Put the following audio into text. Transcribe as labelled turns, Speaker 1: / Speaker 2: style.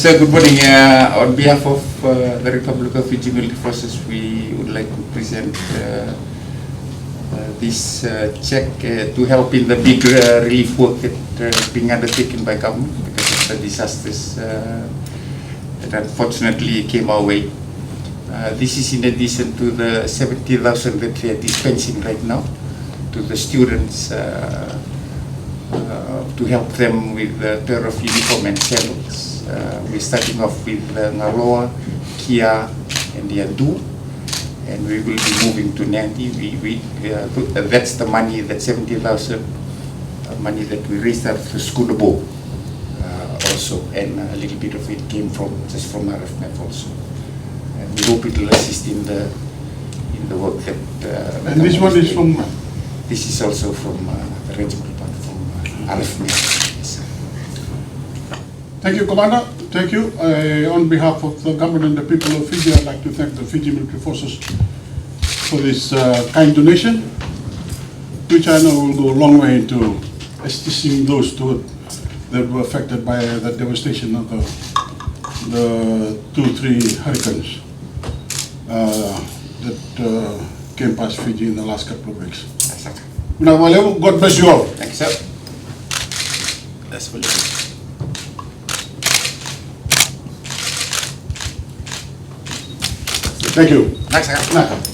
Speaker 1: So good morning. On behalf of the Republic of Fiji Military Forces, we would like to present this check to help in the big relief work that being undertaken by government because of the disasters that unfortunately came our way. This is in addition to the 70,000 that we are dispensing right now to the students to help them with the pair of uniform and sandals. We're starting off with Ngaloa, Kia, and Yandu, and we will be moving to Nandi. That's the money, that 70,000 money that we raised up to Skunabo also, and a little bit of it came from just from RFMF also. And we hope it will assist in the work that.
Speaker 2: And this one is from?
Speaker 1: This is also from the regiment, from RFMF.
Speaker 2: Thank you, Commander. Thank you. On behalf of the government and the people of Fiji, I'd like to thank the Fiji Military Forces for this kind donation, which I know will go a long way into assisting those that were affected by the devastation of the 2-3 hurricanes that came past Fiji in the last couple of weeks. Now, God bless you all.
Speaker 1: Thank you, sir. That's what it is.
Speaker 2: Thank you.
Speaker 1: Thanks, sir.